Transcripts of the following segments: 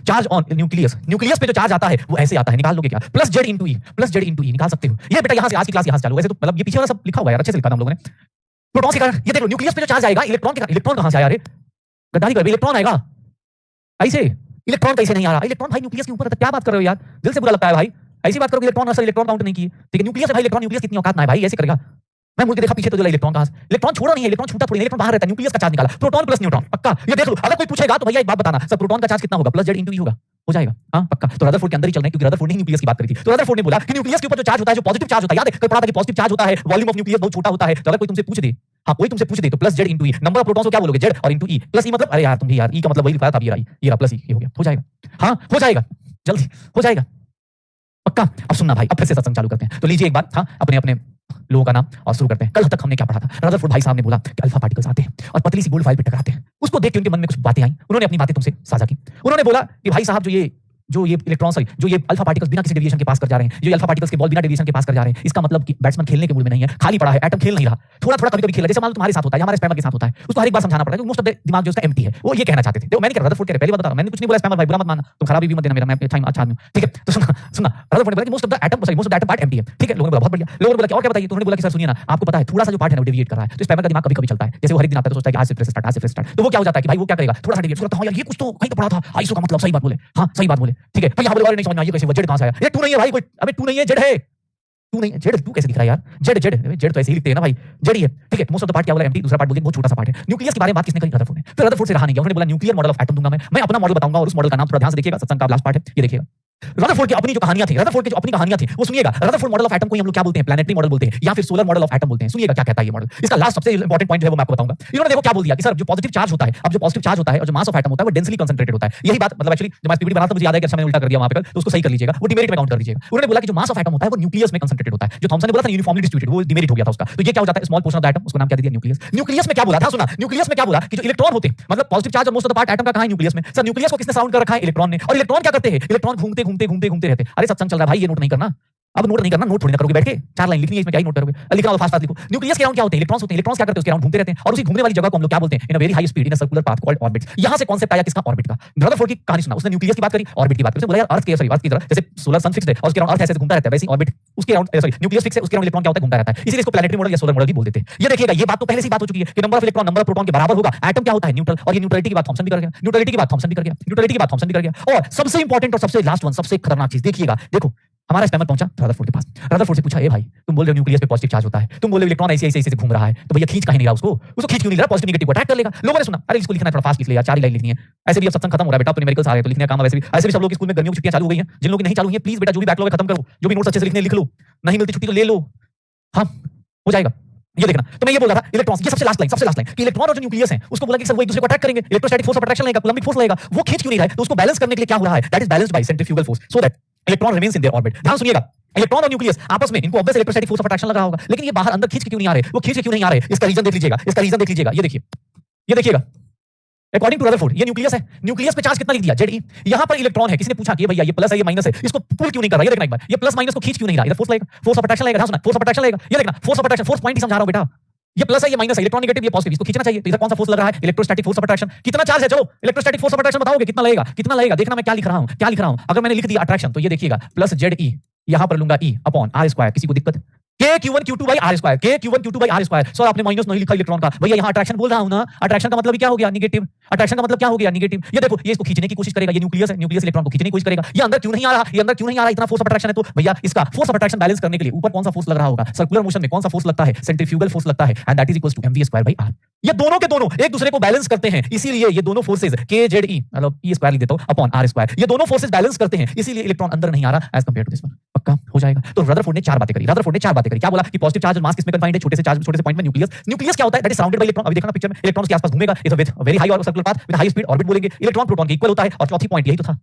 Charge on nucleus, nucleus पे जो charge आता है वो ऐसे आता है, निकाल लोगे क्या? प्लस जेड इंटू ई, प्लस जेड इंटू ई निकाल सकते हो। ये बेटा यहाँ से आज की क्लास यहाँ से चालू, वैसे तो मतलब ये पीछे वाला सब लिखा हुआ है यार, अच्छे से लिखा था हम लोगों ने। प्रोटॉन के कारण ये देख लो, न्यूक्लियस पे जो चार्ज आएगा, इलेक्ट्रॉन कहाँ से आया? अरे गद्दारी कर, इलेक्ट्रॉन आएगा ऐसे, इलेक्ट्रॉन कैसे नहीं आ रहा? इलेक्ट्रॉन भाई न्यूक्लियस के ऊपर, क्या बात कर रहे हो यार, दिल से बुरा लगता है भाई, ऐसी बात करोगे इलेक्ट्रॉन असल इलेक्ट्रॉन काउंट नहीं किए, ठीक है? न्यूक्लियस है भाई, इलेक्ट्रॉन न्यूक्लियस कितनी औकात ना है भाई, ऐसे करेगा? मैं मुड़ के देखा पीछे तो जला इलेक्ट्रॉन कहां से, इलेक्ट्रॉन छोड़ा नहीं है, इलेक्ट्रॉन छूटा थोड़ी, इलेक्ट्रॉन बाहर रहता है, न्यूक्लियस का चार्ज निकाला, प्रोटॉन प्लस न्यूट्रॉन, पक्का ये देख लो। अगर कोई पूछेगा तो भैया एक बात बताना, सर प्रोटॉन का चार्ज कितना होगा? प्लस जेड इंटू ई होगा, हो जाएगा, हाँ पक्का। तो रदरफोर्ड के अंदर ही चल रहे हैं, क्योंकि रदरफोर्ड ने न्यूक्लियस की बात करी थी, तो रदरफोर्ड ने बोला कि न्यूक्लियस के ऊपर जो चार्ज होता है, जो पॉजिटिव चार्ज होता है, याद है कल पढ़ा था कि पॉजिटिव चार्ज होता है, वॉल्यूम ऑफ न्यूक्लियस बहुत छोटा होता है, तो अगर कोई तुमसे पूछ दे, हाँ कोई तुमसे पूछ दे तो plus Z into E, number of protons को क्या बोलोगे? जेड और इंटू ई, प्लस ई मतलब, अरे यार तुम भी यार, ई का मतलब वही लिखा था, ये रहा प्लस ई, हो गया, हो जाएगा, हाँ हो जाएगा, जल्दी हो जाएगा पक्का। अब सुनना भाई, अब फिर से सत्संग चालू करते हैं, तो लीजिए एक बात, हाँ अपने अपने लोगों का नाम और शुरू करते हैं। कल तक हमने क्या पढ़ा था? रदरफोर्ड भाई साहब ने बोला कि अल्फा पार्टिकल्स आते हैं और पतली सी गोल्ड फाइल पे टकराते हैं, उसको देख के उनके मन में कुछ बातें आई, उन्होंने अपनी बातें तुमसे साझा की। उन्होंने बोला कि भाई साहब जो ये इलेक्ट्रॉन सॉरी जो ये अल्फा पार्टिकल्स बिना किसी डेविएशन के पास कर जा रहे हैं, जो अल्फा पार्टिकल्स के बॉल बिना डेविएशन के पास कर जा रहे हैं, इसका मतलब कि बैट्समैन खेलने के मूड में नहीं है, खाली पड़ा है, एटम खेल नहीं रहा, थोड़ा थोड़ा कभी कभी खेला, जैसे मान लो तुम्हारे साथ होता है, हमारे स्पैमर के साथ होता है, उसको हर एक बार समझाना पड़ता है, मोस्ट ऑफ द दिमाग जो उसका एम्प्टी है, वो ये कहना चाहते थे। देखो मैंने क्या रदरफोर्ड कह रहे, पहली बात बता, मैंने कुछ नहीं बोला, स्पैमर भाई बुरा मत मानना, तुम खराबी भी मत देना मेरा, मैं अच्छा आदमी हूं, ठीक है? तो सुनना रदरफोर्ड ने बोला कि most of the atom part empty है, ठीक है? लोगों ने बोला बहुत बढ़िया, लोगों ने बोला कि और क्या बताइए, तो उन्होंने बोला कि सर सुनिए ना, आपको पता है थोड़ा सा जो पार्ट है वो डेविएट कर रहा है, तो स्पैमर का दिमाग कभी-कभी चलता है, जैसे वो हर एक दिन आता है तो सोचता है कि आज से फ्रेश स्टार्ट, आज से फ्रेश स्टार्ट, तो वो क्या हो जाता है कि भाई वो क्या करेगा, थोड़ा सा डेविएट करता है, यार ये कुछ तो कहीं तो पढ़ा था, आईसो का मतलब सही बात बोले, हां सही बात बोले, ठीक है? तो यहां बोले और नहीं समझ में आई, कैसे वो जेड कहां से आया? ये तू नहीं है भाई, कोई अबे तू नहीं है, जेड है, तू नहीं जेड, तू कैसे दिख रहा है यार? जेड तो ऐसे ही लिखते हैं ना भाई, जेड ही है, ठीक है? मोस्ट ऑफ द पार्ट क्या बोला एम्प्टी, दूसरा पार्ट बोलते हैं बहुत छोटा सा पार्ट है। न्यूक्लियस के बारे में बात किसने करी? रदरफोर्ड ने। फिर रदरफोर्ड से रहा नहीं गया, उन्होंने बोला न्यूक्लियर मॉडल ऑफ एटम दूंगा मैं अपना मॉडल बताऊंगा और उस मॉडल का नाम थोड़ा ध्यान से देखिएगा, सत्संग का लास्ट पार्ट है, ये देखिएगा। रदरफोर्ड की अपनी जो कहानियां थी, रदरफोर्ड की जो अपनी कहानियां थी वो सुनिएगा। रदरफोर्ड मॉडल ऑफ एटम को हम लोग क्या बोलते हैं? प्लैनेटरी मॉडल बोलते हैं या फिर सोलर मॉडल ऑफ एटम बोलते हैं। सुनिएगा क्या कहता है ये मॉडल, इसका लास्ट सबसे इंपॉर्टेंट पॉइंट है वो मैं आपको बताऊंगा। इन्होंने देखो क्या बोल दिया कि सर जो पॉजिटिव चार्ज होता है, अब जो पॉजिटिव चार्ज होता है और जो मास ऑफ एटम होता है वो डेंसली कंसंट्रेटेड होता है। यही बात मतलब एक्चुअली जब मैं पीपीटी बनाता मुझे याद है कि अच्छा मैंने उल्टा कर दिया वहां पे, तो उसको सही कर लीजिएगा, वो डिमेरिट में काउंट कर लीजिएगा। उन्होंने बोला कि जो मास ऑफ एटम होता है वो न्यूक्लियस में कंसंट्रेटेड होता है, जो थॉमसन ने बोला था यूनिफॉर्मली डिस्ट्रीब्यूटेड, वो डिमेरिट हो गया था उसका। तो ये क्या हो जाता है? Small portion of the atom, उसको नाम क्या दे दिया? न्यूक्लियस। न्यूक्लियस में क्या बोला था? सुना, न्यूक्लियस में क्या बोला कि जो इलेक्ट्रॉन होते हैं, मतलब पॉजिटिव चार्ज और most of the part atom का कहां है? न्यूक्लियस में। सर न्यूक्लियस को किसने साउंड कर रखा है? इलेक्ट्रॉन ने। और इलेक्ट्रॉन क्या करते हैं? इलेक्ट्रॉन घूमते रहते हैं। अरे सत्संग चल रहा है भाई, ये नोट नहीं करना, अब नोट नहीं करना, नोट थोड़ी ना करोगे बैठ के, 4 लाइन लिखनी है इसमें, क्या ही नोट करोगे? लिख रहा हो फास्ट फास्ट लिखो। न्यूक्लियस के अराउंड क्या होते हैं? इलेक्ट्रॉन्स होते हैं। इलेक्ट्रॉन्स क्या करते हैं? उसके अराउंड घूमते रहते हैं और उसी घूमने वाली जगह को हम लोग क्या बोलते हैं? In a very high speed in a circular path called orbit. यहां से कॉन्सेप्ट आया किसका? ऑर्बिट का। रदरफोर्ड की कहानी सुना, उसने न्यूक्लियस की बात करी, ऑर्बिट की बात करी। उसने बोला यार अर्थ की तरह जैसे सोलर सन फिक्स्ड है और उसके अराउंड अर्थ ऐसे घूमता रहता है, वैसे ही ऑर्बिट उसके अराउंड न्यूक्लियस फिक्स है, उसके अराउंड इलेक्ट्रॉन क्या होता है? घूमता रहता है। इसीलिए इसको प्लैनेटरी मॉडल या सोलर मॉडल भी बोल देते हैं। ये देखिएगा, ये बात तो पहले से बात हो चुकी है कि number of electron number of proton के बराबर होगा। एटम क्या होता है? न्यूट्रल। और ये न्यूट्रलिटी की बात थॉमसन भी कर गया, न्यूट्रलिटी की बात थॉमसन भी कर गया, न्यूट्रलिटी की बात थॉमसन भी कर गया। और सबसे इंपॉर्टेंट और सबसे लास्ट वन, सबसे खतरनाक चीज देखिएगा, देखो हमारा स्पैमर पहुंचा रदरफोर्ड के पास। रदरफोर्ड से पूछा, ए भाई तुम बोल रहे हो न्यूक्लियस पे पॉजिटिव चार्ज होता है, तुम बोल रहे हो इलेक्ट्रॉन ऐसे घूम रहा है, तो भैया खींच कहीं नहीं रहा उसको खींच क्यों नहीं रहा? पॉजिटिव नेगेटिव को अटैक कर लेगा। लोगों ने सुना, अरे इसको लिखना है थोड़ा फास्ट लिख ले यार, 4 ही लाइन लिखनी है। ऐसे भी अब सत्संग खत्म हो रहा है बेटा, तो न्यूमेरिकल्स आ रहे हैं तो लिखने का काम वैसे भी सब लोग स्कूल में गर्मियों की छुट्टियां चालू हो गई हैं, जिन लोगों की नहीं चालू हुई है प्लीज बेटा जो भी बैकलॉग है खत्म करो, जो भी नोट्स अच्छे से लिखने लिख लो, नहीं मिलती छुट्टी तो ले लो, हाँ हो जाएगा। ये देखना, तो मैं ये बोल रहा था इलेक्ट्रॉन्स, ये सबसे लास्ट लाइन कि इलेक्ट्रॉन और जो न्यूक्लियस है उसको बोला कि सर वो एक दूसरे को अटैक करेंगे, इलेक्ट्रोस्टैटिक फोर्स ऑफ अट्रैक्शन लगेगा, कूलम्बिक फोर्स लगेगा, वो खींच क्यों नहीं रहा है? तो उसको बैलेंस करने के लिए क्या हो रहा है? That is balanced bye centrifugal force, so that electron remains in their orbit. ध्यान सुनिएगा, इलेक्ट्रॉन और न्यूक्लियस आपस में, इनको obvious electrostatic force of attraction लग रहा होगा, लेकिन ये बाहर अंदर खींच के क्यों नहीं आ रहे? वो खींच के क्यों नहीं आ रहे? इसका रीजन देख लीजिएगा, ये देखिएगा। अकॉर्डिंग टू रदरफोर्ड ये न्यूक्लियस है, न्यूक्लियस पे चार्ज कितना लिख दिया? जेड। यहां पर इलेक्ट्रॉन है, किसी ने पूछा कि भैया ये प्लस है ये माइनस है, इसको पुल क्यों नहीं कर रहा? ये देखना एक बार, ये प्लस माइनस को खींच क्यों नहीं रहा? इधर फोर्स लगेगा, फोर्स ऑफ अट्रैक्शन लगेगा। सुना, फोर्स ऑफ अट्रैक्शन लगेगा, ये देखना force of attraction, force point ही समझा रहा हूं बेटा। ये प्लस है ये माइनस है, इलेक्ट्रॉन नेगेटिव ये पॉजिटिव, इसको खींचना चाहिए। तो इधर कौन सा फोर्स लग रहा है? Electrostatic force of attraction. कितना चार्ज है? चलो इलेक्ट्रोस्टैटिक फोर्स ऑफ अट्रैक्शन बताओगे कितना लगेगा? देखना मैं क्या लिख रहा हूं। अगर मैंने लिख दिया अट्रैक्शन तो ये देखिएगा प्लस जेड ई, यहां पर लूंगा ई अपॉन आर स्क्वायर। किसी को दिक्कत? Q1 Q2 by R square, Q1 Q2 by R square. Sir आपने माइनस नहीं लिखा इलेक्ट्रॉन का, भैया यहाँ अट्रैक्शन बोल रहा हूं ना, अट्रैक्शन का मतलब क्या हो गया? नेगेटिव। अट्रैक्शन का मतलब क्या हो गया? नेगेटिव। ये देखो, ये इसको खींचने की कोशिश करेगा, ये न्यूक्लियस है, न्यूक्लियस इलेक्ट्रॉन को खींचने की कोशिश करेगा। ये अंदर क्यों नहीं आ रहा? इतना फोर्स ऑफ अट्रैक्शन है, तो भैया इसका फोर्स ऑफ अट्रैक्शन बैलेंस करने के लिए ऊपर कौन सा फोर्स लग रहा होगा? सर्कुलर मोशन में कौन सा फोर्स लगता है? सेंट्रीफ्यूगल फोर्स लगता है, and that is equals to mv square by r। ये दोनों के दोनों एक दूसरे को बैलेंस करते हैं, इसीलिए ये दोनों फोर्सेज kze मतलब e स्क्वायर लिख देता हूं अपॉन r स्क्वायर, ये दोनों फोर्सेज बैलेंस करते हैं, इसीलिए इलेक्ट्रॉन अंदर नहीं आ रहा as compare to this one. पक्का हो जाएगा। तो रदरफोर्ड ने 4 बातें करी। क्या बोला कि पॉजिटिव चार्ज और मास किसमें कन्फाइंड है? छोटे से चार्ज, छोटे से पॉइंट में न्यूक्लियस क्या होता है? That is surrounded by electron. अभी देखना पिक्चर में, इलेक्ट्रॉन के आसपास घूमेगा, इज विद वेरी हाई और circular path with high speed, orbit बोलेंगे। इलेक्ट्रॉन प्रोटॉन के इक्वल होता है और चौथी पॉइंट यही तो था,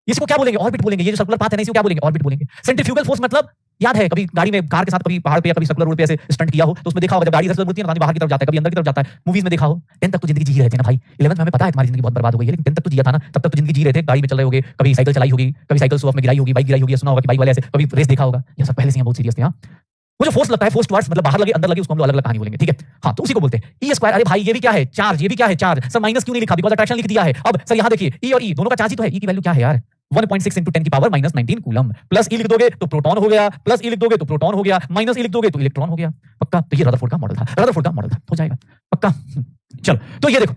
इसको क्या बोलेंगे? ऑर्बिट बोलेंगे। ये जो सर्कुलर पाथ है ना, इसको क्या बोलेंगे? ऑर्बिट बोलेंगे। सेंट्रीफ्यूगल फोर्स मतलब याद है कभी गाड़ी में कार के साथ कभी पहाड़ पे या कभी सर्कुलर रोड पे ऐसे स्टंट किया हो तो उसमें देखा होगा, जब गाड़ी सर्कुलर होती है ना, बाहर की तरफ जाता है, कभी अंदर की तरफ जाता है, मूवीज में देखा हो। 10 तक तो जिंदगी जी रहे थे ना भाई, 11th में हमें पता है तुम्हारी जिंदगी बहुत बर्बाद हो गई है, लेकिन 10 तक तो जिया था ना, तब तक तो जिंदगी जी रहे थे, गाड़ी में चल रहे होगे, कभी साइकिल चलाई होगी, कभी साइकिल शो ऑफ में गिराई होगी, बाइक गिराई होगी, सुना होगा कि बाइक वाले ऐसे, कभी रेस देखा होगा। ये सब पहले से बहुत सीरियस थे। वो जो फोर्स लगता है, फोर्स टुवर्ड्स मतलब बाहर लगे अंदर लगे, उसको हम लोग अलग अलग कहानी बोलेंगे, ठीक है। हाँ, तो उसी को बोलते हैं ई स्क्वायर। अरे भाई ये भी क्या है, चार्ज, ये भी क्या है, चार्ज। सर माइनस क्यों नहीं लिखा, बिकॉज़ अट्रैक्शन लिख दिया है। अब सर यहां देखिए ई और ई दोनों का चार्ज ही तो है। ई की वैल्यू क्या है यार, 1.6 into 10 की पावर माइनस 19 कूलम। प्लस ई लिख दोगे तो प्रोटॉन हो गया, प्लस ई लिख दोगे तो प्रोटॉन हो गया, माइनस ई लिख दोगे तो इलेक्ट्रॉन हो गया। पक्का? तो ये रदरफोर्ड का मॉडल था, रदरफोर्ड का मॉडल था, हो जाएगा पक्का। चलो तो ये देखो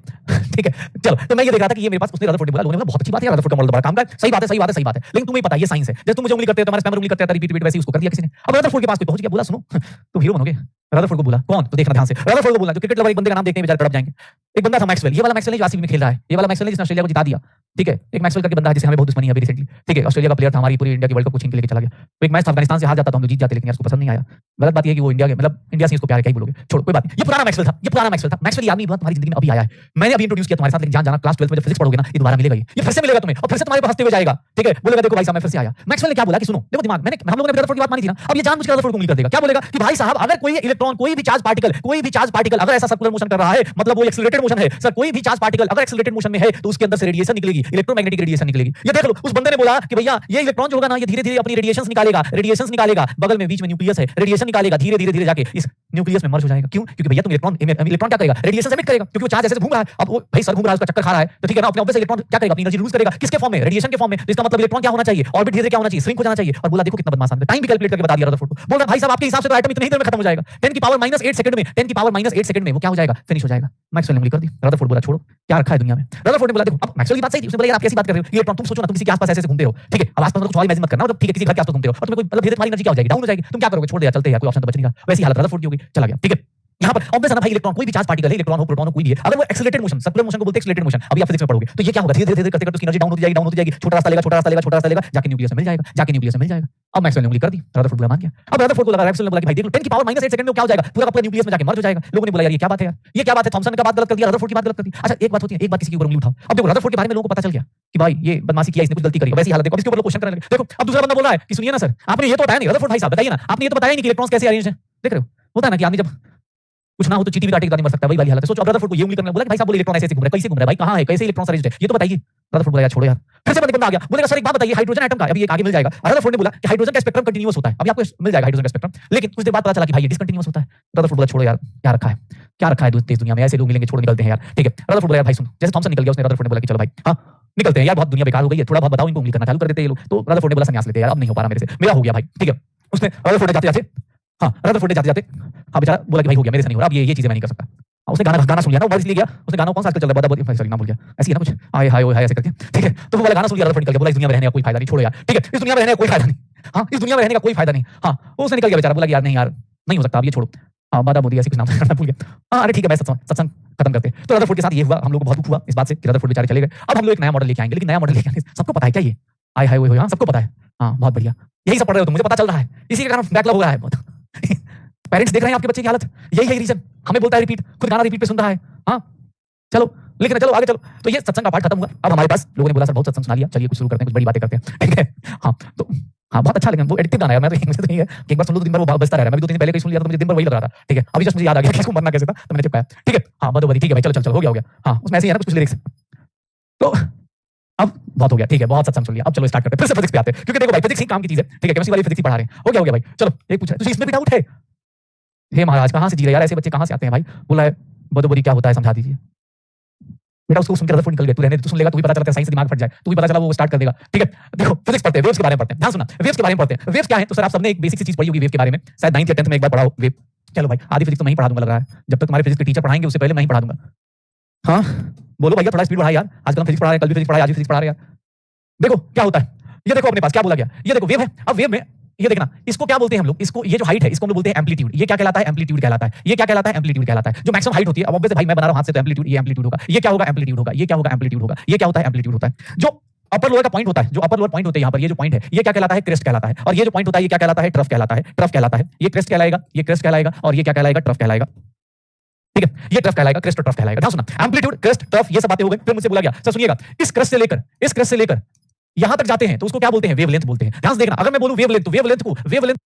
ठीक है। चलो तो मैं ये देख रहा था कि ये मेरे पास उसने रदरफोर्ड बोला, लोगों ने बोला बहुत अच्छी बात है, रदरफोर्ड का मॉडल बड़ा काम का है। सही बात है, सही बात है, सही बात है। लेकिन तुम्हें पता है ये साइंस है। जैसे तुम मुझे उंगली करते हो, तुम्हारे स्पैमर उंगली करते हैं, रिपीट रिपीट वैसे ही उसको कर दिया किसी ने। अब रदरफोर्ड के पास कोई पहुंच गया, बोला सुनो तुम हीरो बनोगे। रदरफोर्ड को बोला कौन, तो देखना ध्यान से। रदरफोर्ड को बोला, जो क्रिकेट लवर एक बंदे का नाम देखने में बेचारे तड़प जाएंगे। एक बंदा था मैक्सवेल, ये वाला मैक्सवेल जो आरसीबी में खेल रहा है, ये वाला मैक्सवेल जिसने ऑस्ट्रेलिया को जिता दिया, ठीक है। एक मैक्सवेल करके बंदा है जिससे हमें बहुत दुश्मनी है अभी रिसेंटली, ठीक है। ऑस्ट्रेलिया का प्लेयर था, हमारी पूरी इंडिया की वर्ल्ड कप को छीन के लेके चला गया। तो एक मैच था, अफगानिस्तान से हार जाता तो हम लोग जीत जाते, लेकिन यार उसको पसंद नहीं आया। गलत बात ये है कि वो इंडिया के मतलब इंडिया से इसको प्यार है, क्या ही बोलोगे, छोड़ो कोई बात नहीं। ये पुराना मैक्सवेल था, ये पुराना मैक्सवेल था। मैक्सवेल ये आदमी बहुत तुम्हारी जिंदगी में अभी आया है, मैंने अभी इंट्रोड्यूस किया तुम्हारे साथ, लेकिन जान जाना क्लास 12 में जब फिजिक्स पढ़ोगे ना, ये दोबारा मिलेगा, ये फिर से मिलेगा तुम्हें, और फिर से तुम्हारे पास हंसते हुए जाएगा, ठीक है। बोलेगा देखो भाई साहब मैं फिर से आया। मैक्सवेल ने क्या बोला कि सुनो, देखो दिमाग, मैंने हम लोगों ने रदरफोर्ड की बात मानी थी ना, अब ये जानबूझकर रदरफोर्ड को उंगली कर देगा। क्या बोलेगा कि भाई साहब अगर कोई इलेक्ट्रॉन, कोई भी चार्ज पार्टिकल, कोई भी चार्ज पार्टिकल अगर ऐसा सर्कुलर मोशन कर रहा है, मतलब वो एक्सेलरेटेड मोशन है। सर कोई भी चार्ज पार्टिकल अगर एक्सेलरेटेड मोशन में है तो उसके अंदर से रेडिएशन निकलेगी, इलेक्ट्रोमैग्नेटिक रेडिएशन निकलेगी। ये देख लो, उस बंदे ने बोला कि भैया ये इलेक्ट्रॉन जो होगा ना, ये धीरे धीरे अपनी रेडिएशंस निकालेगा, रेडिएशंस निकालेगा, बगल में बीच में न्यूक्लियस है, रेडिएशन निकालेगा, धीरे धीरे धीरे जाके इस न्यूक्लियस में मर्ज हो जाएगा। क्यों? क्योंकि भैया तुम इलेक्ट्रॉन क्या करेगा, रेडिएशन एमिट करेगा, क्योंकि वो चार्ज ऐसे घूम रहा है। अब वो भाई सर घूम रहा है, उसका चक्कर खा रहा है, तो ठीक है ना, अपने ऑब्वियस इलेक्ट्रॉन क्या करेगा, अपनी एनर्जी लूज करेगा, किसके फॉर्म में, रेडिएशन के फॉर्म में। तो इसका मतलब इलेक्ट्रॉन क्या होना चाहिए, ऑर्बिट धीरे क्या होना चाहिए, श्रिंक हो जाना चाहिए। और बोला देखो कितना बदमाश आदमी, टाइम भी कैलकुलेट करके बता दिया रदरफोर्ड को। बोल रहा भाई साहब आपके हिसाब से तो एटम इतनी ही देर में खत्म हो जाएगा, 10 की पावर माइनस 8 सेकंड में, 10 की पावर माइनस 8 सेकंड में वो क्या हो जाएगा, फिनिश हो जाएगा। मैक्सवेल ने उंगली कर दी, रदरफोर्ड बोला छोड़ो, क्या रखा है दुनिया में। रदरफोर्ड ने बोला देखो, अब मैक्सवेल की बात सही थी, उसने बोला यार आप कैसी बात कर रहे हो, इलेक्ट्रॉन तुम सोचो ना, तुम किसी के आसपास ऐसे घूमते हो, ठीक है। अब आसपास मतलब कुछ और इमेजिन मत करना, मतलब ठीक है किसी घर के आसपास घूमते हो और तुम्हें कोई मतलब धीरे तुम्हारी एनर्जी क्या हो जाएगी, डाउन हो जाएगी, तुम क्या करोगे, छोड़ दिया, चलते हैं, कोई ऑप्शन तो बच नहीं रहा। वैसी हालत रदरफोर्ड की होगी, चला गया, ठीक है। यहाँ पर ऑब्वियस है ना भाई, इलेक्ट्रॉन कोई भी चार्ज पार्टिकल है, इलेक्ट्रॉन हो प्रोटॉन हो कोई भी है, अगर वो एक्सेलरेटेड मोशन, सर्कुलर मोशन को बोलते हैं एक्सेलरेटेड मोशन, अभी आप फिजिक्स में पढ़ोगे, तो ये क्या होगा, धीरे धीरे करते करते उसकी एनर्जी डाउन होती जाएगी, डाउन होती जाएगी, छोटा रास्ता लेगा, छोटा रास्ता लेगा, छोटा रास्ता लेगा, जाके न्यूक्लियस में मिल जाएगा, जाके न्यूक्लियस में मिल जाएगा। अब मैक्सवेल ने उंगली कर दी, रदरफोर्ड बोला मान गया। अब रदरफोर्ड को लगा, मैक्सवेल ने बोला कि भाई देख लो 10 की पावर माइनस 8 सेकंड में क्या हो जाएगा, पूरा का पूरा न्यूक्लियस में जाके मर्ज हो जाएगा। लोगों ने बोला यार ये क्या बात है, यार ये क्या बात है, थॉमसन का बात गलत कर दिया, रदरफोर्ड की बात गलत कर दी। अच्छा एक बात होती है, एक बात किसी के ऊपर उंगली उठाओ। अब देखो रदरफोर्ड के बारे में लोगों को पता चल गया कि भाई ये बदमाशी किया, इसने कुछ गलती करी, वैसी हालत देखो, इसके ऊपर लोग क्वेश्चन करने लगे। देखो अब दूसरा बंदा बोल रहा है कि सुनिए ना सर, आपने ये तो बताया नहीं, रदरफोर्ड भाई साहब बताइए ना, आपने ये तो बताया नहीं कि इलेक्ट्रॉन्स कैसे अरेंज है। देख रहे हो, होता है ना कि आदमी जब कुछ ना हो तो चीटी भी काटे नहीं मर सकता, वही वाली हालत है। सोचो अब रदरफोर्ड को ये उंगली करने बोला कि भाई साहब बोले इलेक्ट्रॉन ऐसे घूम रहा है, कैसे घूम रहा है भाई, कहां है, कैसे इलेक्ट्रॉन अरेंज है, ये तो बताइए। रदरफोर्ड बोला यार छोड़ो यार। फिर से बंदा आ गया, बोलेगा सर एक बात बताइए, हाइड्रोजन एटम का अभी एक आगे मिल जाएगा। रदरफोर्ड ने बोला कि हाइड्रोजन का स्पेक्ट्रम कंटीन्यूअस होता है, अभी आपको मिल जाएगा हाइड्रोजन का स्पेक्ट्रम, लेकिन कुछ देर बाद पता चला कि भाई ये डिसकंटीन्यूअस होता है। रदरफोर्ड बोला छोड़ो यार, क्या रखा है, क्या रखा है इस दुनिया में, ऐसे लोग मिलेंगे छोड़ निकलते हैं यार, ठीक है। रदरफोर्ड बोला यार भाई सुन, जैसे थॉमसन निकल गया, उसने रदरफोर्ड ने बोला कि चलो भाई हां निकलते हैं यार, बहुत दुनिया बेकार हो गई है, थोड़ा बहुत बताओ इनको, उंगली करना चालू कर देते हैं ये लोग। तो रदरफोर्ड ने बोला संन्यास लेते हैं यार, अब नहीं हो पा रहा मेरे से, मेरा हो गया भाई, ठीक है। उसने रदरफोर्ड जाते जाते रदरफोर्ड जाते जाते बेचारा बोला कि भाई हो गया मेरे से नहीं हो रहा, अब ये चीजें मैं नहीं कर सकता। उसने गाना सुन लिया ना, वो इसलिए गया, उसने गाना कौन सा आजकल चल रहा है, बड़ा सॉरी नाम भूल गया, ऐसी है ना कुछ हाय हाय हाय ऐसे करके, ठीक है। तो वो वाला गाना सुन लिया, रदरफोर्ड निकल गया, बोला इस दुनिया में रहने का कोई फायदा नहीं, छोड़ो यार, ठीक है, इस दुनिया में रहने का कोई फायदा नहीं, हाँ इस दुनिया में रहने का कोई फायदा नहीं, हाँ उसने निकल गया बेचारा, बोला यार नहीं यार नहीं हो सकता, अब ये छोड़ो, हाँ बादा मोदी ऐसे कुछ नाम मैं भूल गया, हाँ अरे ठीक है मैं सत्संग खत्म करते। तो रदरफोर्ड के साथ ये हुआ, हम लोग को बहुत दुख हुआ इस बात से कि रदरफोर्ड बेचारे चले गए। अब हम लोग एक नया मॉडल लेके आएंगे, लेकिन नया मॉडल लेके आने सबको पता है क्या ये आय हाय हो, हाँ सबको पता है, हाँ बहुत बढ़िया, यही सब पढ़ रहे हो तुम, मुझे पता चल रहा है, इसी के कारण बैकलॉग हो रहा है बहुत। पेरेंट्स देख रहे हैं आपके बच्चे की हालत, यही है रीजन, हमें बोलता है रिपीट, खुद गाना रिपीट पे सुन रहा है, हाँ चलो लेकिन चलो आगे चलो। तो ये सत्संग का पार्ट खत्म हुआ, अब हमारे पास लोगों ने बोला सर बहुत सत्संग सुना लिया, चलिए कुछ शुरू करते हैं, कुछ बड़ी बातें करते हैं, ठीक है। हाँ तो हाँ बहुत अच्छा, लेकिन वो एडिक्टिव गाना है, मैं तो नहीं है कि एक बार सुन लो तो दिन भर वो बजता रह रहा है, मैं भी 2 दिन पहले कहीं सुन लिया तो मुझे दिन भर वही लग रहा था, ठीक है। अभी जस्ट मुझे याद आ गया कि इसको मरना कैसे था, तो मैंने चिपकाया, ठीक है। हाँ बदो ठीक है भाई, चलो चल चलो हो गया हाँ उसमें ऐसे ही है ना कुछ लिरिक्स, तो अब बहुत हो गया, ठीक है बहुत सत्संग सुन लिया, अब चलो स्टार्ट करते हैं, फिर से फिजिक्स पे आते हैं, क्योंकि देखो भाई फिजिक्स ही काम की चीज है, ठीक है, केमिस्ट्री वाली फिजिक्स ही पढ़ा रहे हैं, हो गया भाई। चलो एक पूछा तो इसमें भी डाउट है, हे महाराज कहां से जी रहे यार, ऐसे बच्चे कहां से आते हैं भाई, बोला है बदो क्या होता है समझा दीजिए। बेटा उसको सुनकर रदरफोर्ड निकल गया, तू रहने दे, तू सुन लेगा, तू भी पता चलता है साइंस से दिमाग फट जाए, तू भी पता चला वो स्टार्ट कर देगा, ठीक है। देखो फिजिक्स पढ़ते हैं, वेव्स के बारे में पढ़ते हैं, ध्यान सुनना, वेव्स के बारे में पढ़ते हैं। वेव्स क्या है, तो सर आप सबने एक बेसिक सी चीज पढ़ी होगी वेव के बारे में, शायद 9th या 10th में एक बार पढ़ा हो वेव। चलो भाई आधी फिजिक्स तो मैं ही पढ़ा दूंगा लग रहा है, जब तक तुम्हारे फिजिक्स के टीचर पढ़ाएंगे उससे पहले मैं ही पढ़ा दूंगा। हाँ बोलो भैया थोड़ा स्पीड बढ़ाओ यार, आजकल हम फिजिक्स पढ़ा रहे हैं, कल भी फिजिक्स पढ़ा, आज भी फिजिक्स पढ़ा रहे हैं यार। देखो क्या होता है, ये देखो अपने पास क्या बोला गया, ये देखो वेव है। अब वेव में ये देखना, इसको क्या बोलते हैं हम लोग, इसको ये जो हाइट है इसको हम लोग बोलते हैं एम्पलीट्यूड, ये क्या कहलाता है, एम्पलीट्यूड कहलाता है, ये क्या कहलाता है, एम्पलीट्यूड कहलाता है। जो मैक्सिमम हाइट होती है, अब ऑब्वियसली भाई मैं बना रहा हूं हाथ से, तो एम्पलीट्यूड ये एम्पलीट्यूड होगा, ये क्या होगा एम्पलीट्यूड होगा, ये क्या होगा एम्पलीट्यूड होगा, ये क्या होता है एम्पलीट्यूड होता है। जो अपर लोअर का पॉइंट होता है, जो अपर लोअर पॉइंट होते हैं यहाँ पर, ये जो पॉइंट है ये क्या कहलाता है, क्रेस्ट कहलाता है, और ये जो पॉइंट होता है ये क्या कहलाता है, ट्रफ कहलाता है, ट्रफ कहलाता है। ये क्रेस्ट कहलाएगा, ये क्रेस्ट कहलाएगा, और ये क्या कहलाएगा, ट्रफ कहलाएगा, ठीक है। ये ट्रफ कहलाएगा, क्रेस्ट और ट्रफ कहलाएगा। ध्यान सुनना, एम्पलीट्यूड क्रेस्ट ट्रफ ये सब बातें हो गई। फिर मुझसे बोला गया सर सुनिएगा, इस क्रेस्ट से लेकर यहां तक जाते हैं तो उसको क्या बोलते हैं, वेवलेंथ बोलते हैं। ध्यान से देखना, अगर मैं बोलूं वेवलेंथ तो वेवलेंथ को वेवलेंथ